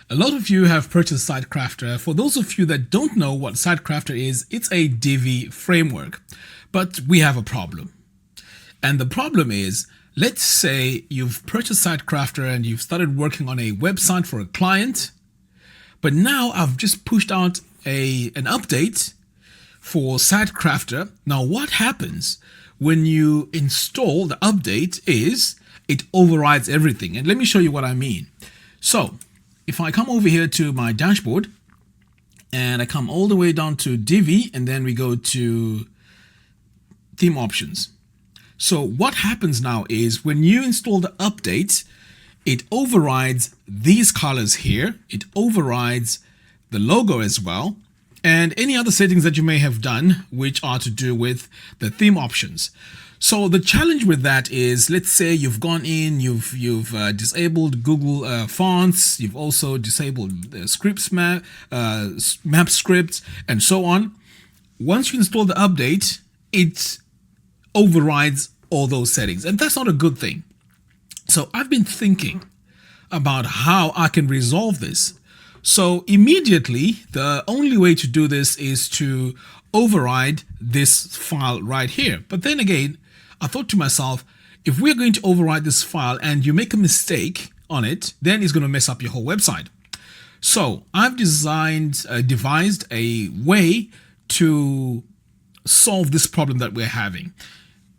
A lot of you have purchased SiteKrafter. For those of you that don't know what SiteKrafter is, it's a Divi framework. But we have a problem. And the problem is, let's say you've purchased SiteKrafter and you've started working on a website for a client. But now I've just pushed out an update for SiteKrafter. Now what happens when you install the update is it overrides everything. And let me show you what I mean. So if I come over here to my dashboard and I come all the way down to Divi and then we go to theme options. So what happens now is when you install the update, it overrides these colors here. It overrides the logo as well, and any other settings that you may have done, which are to do with the theme options. So the challenge with that is, let's say you've gone in, you've disabled Google fonts, you've also disabled the scripts map scripts, and so on. Once you install the update, it overrides all those settings, and that's not a good thing. So I've been thinking about how I can resolve this. So immediately, the only way to do this is to override this file right here. But then again, I thought to myself, if we're going to override this file and you make a mistake on it, then it's going to mess up your whole website. So I've devised a way to solve this problem that we're having.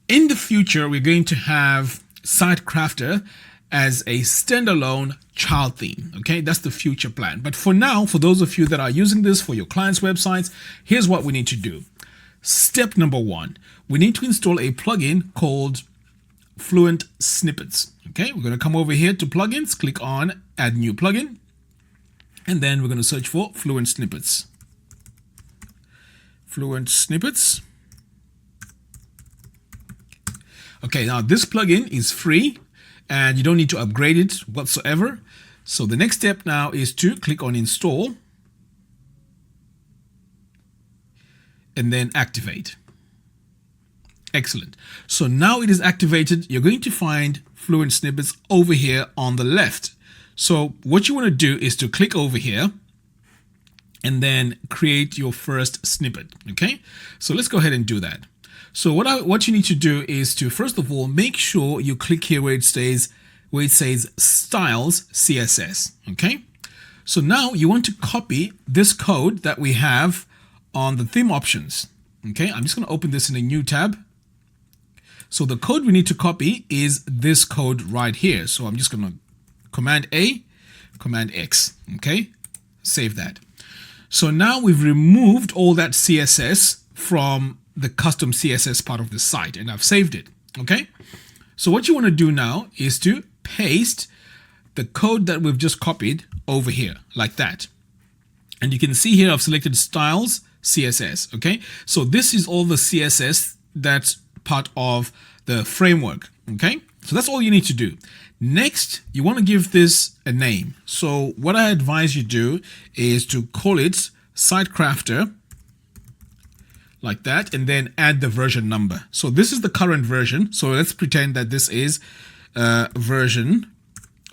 In the future, we're going to have SiteKrafter as a standalone child theme. Okay, that's the future plan. But for now, for those of you that are using this for your clients' websites, here's what we need to do. Step number one, we need to install a plugin called Fluent Snippets. Okay, we're going to come over here to plugins, click on add new plugin, and then we're going to search for Fluent Snippets. Fluent Snippets. Okay, now this plugin is free and you don't need to upgrade it whatsoever. So the next step now is to click on install and then activate. Excellent. So now it is activated. You're going to find Fluent Snippets over here on the left. So what you want to do is to click over here and then create your first snippet. Okay, so let's go ahead and do that. So what you need to do is to, first of all, make sure you click here where it says styles CSS. Okay, so now you want to copy this code that we have on the theme options. Okay, I'm just going to open this in a new tab. So the code we need to copy is this code right here. So I'm just going to Command A, Command X. Okay, save that. So now we've removed all that CSS from the custom CSS part of the site, and I've saved it. Okay, so what you want to do now is to paste the code that we've just copied over here like that. And you can see here I've selected styles CSS. Okay, so this is all the CSS that's part of the framework. Okay, so that's all you need to do. Next, you want to give this a name. So what I advise you do is to call it SiteKrafter like that, and then add the version number. So this is the current version. So let's pretend that this is version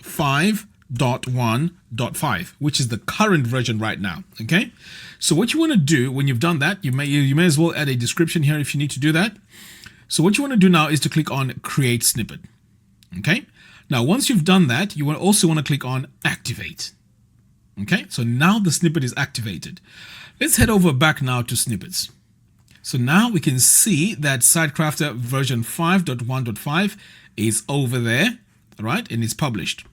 5.1.5, which is the current version right now. Okay, so what you want to do when you've done that, you may as well add a description here if you need to do that. So what you want to do now is to click on create snippet. Okay, now once you've done that, you also want to click on activate. Okay, so now the snippet is activated. Let's head over back now to snippets. So now we can see that SiteKrafter version 5.1.5 is over there, all right, and it's published.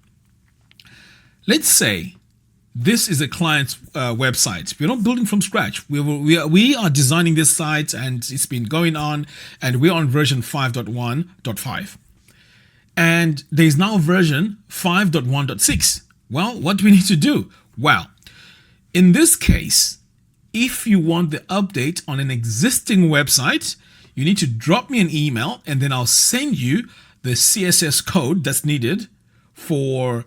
Let's say this is a client's website. We're not building from scratch. We are designing this site, and it's been going on, and we're on version 5.1.5. And there's now version 5.1.6. Well, what do we need to do? Well, in this case, if you want the update on an existing website, you need to drop me an email and then I'll send you the CSS code that's needed for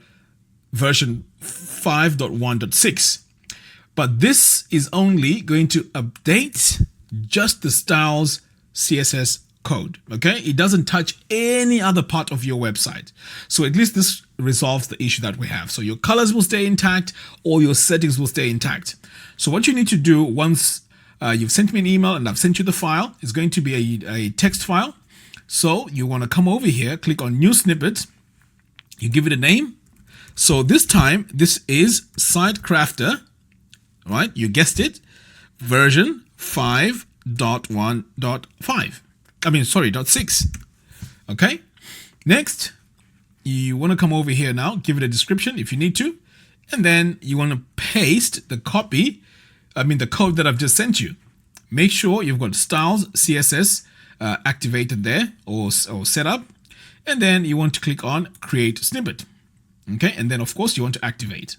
version 5.1.6. But this is only going to update just the styles CSS code. Okay, it doesn't touch any other part of your website. So at least this resolves the issue that we have. So your colors will stay intact, all your settings will stay intact. So what you need to do once you've sent me an email and I've sent you the file, is going to be a text file. So you want to come over here, click on new snippet, you give it a name. So this time, this is SiteKrafter, right? You guessed it, version 5.1.5. I mean, sorry, .6. Okay. Next, you want to come over here now, give it a description if you need to, and then you want to paste the code that I've just sent you. Make sure you've got styles CSS activated there or set up, and then you want to click on create snippet. Okay, and then of course you want to activate.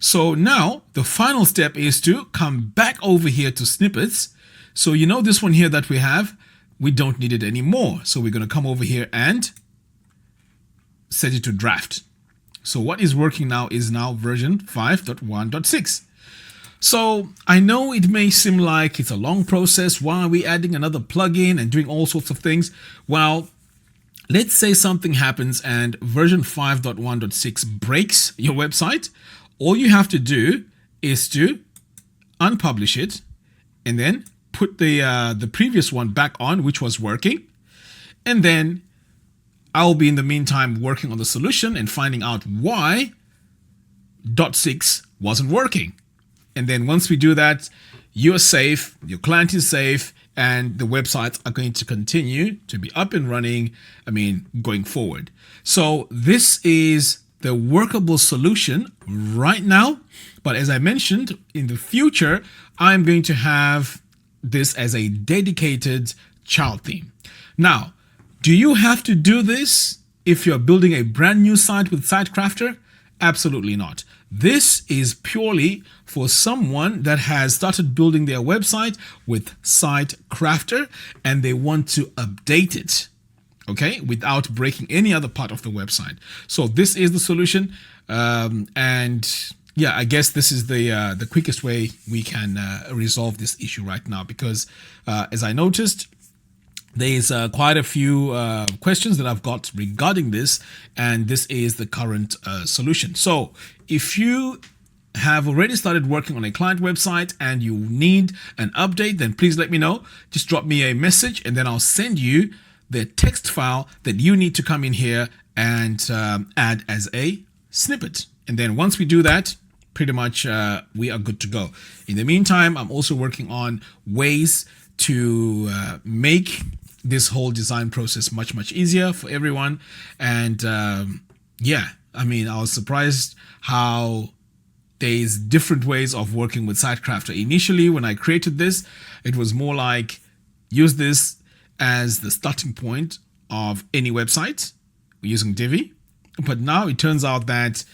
So now the final step is to come back over here to snippets. So you know this one here that we have, we don't need it anymore. So we're going to come over here and set it to draft. So what is working now is now version 5.1.6. So I know it may seem like it's a long process. Why are we adding another plugin and doing all sorts of things? Well, let's say something happens and version 5.1.6 breaks your website. All you have to do is to unpublish it and then put the previous one back on, which was working. And then I'll be in the meantime working on the solution and finding out why .6 wasn't working. And then once we do that, you're safe, your client is safe, and the websites are going to continue to be up and running, going forward. So this is the workable solution right now. But as I mentioned, in the future, I'm going to have this as a dedicated child theme. Now, do you have to do this if you're building a brand new site with SiteKrafter? Absolutely not. This is purely for someone that has started building their website with SiteKrafter and they want to update it, okay, without breaking any other part of the website. So this is the solution. And yeah, I guess this is the quickest way we can resolve this issue right now, because as I noticed, there's quite a few questions that I've got regarding this, and this is the current solution. So if you have already started working on a client website and you need an update, then please let me know. Just drop me a message and then I'll send you the text file that you need to come in here and add as a snippet. And then once we do that, pretty much we are good to go. In the meantime, I'm also working on ways to make this whole design process much easier for everyone. And yeah, I was surprised how there's different ways of working with SiteKrafter. Initially, when I created this, it was more like use this as the starting point of any website using Divi. But now it turns out that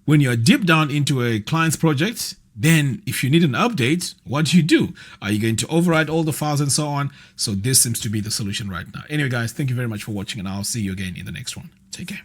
when you're deep down into a client's project, then if you need an update, what do? Are you going to override all the files and so on? So this seems to be the solution right now. Anyway, guys, thank you very much for watching, and I'll see you again in the next one. Take care.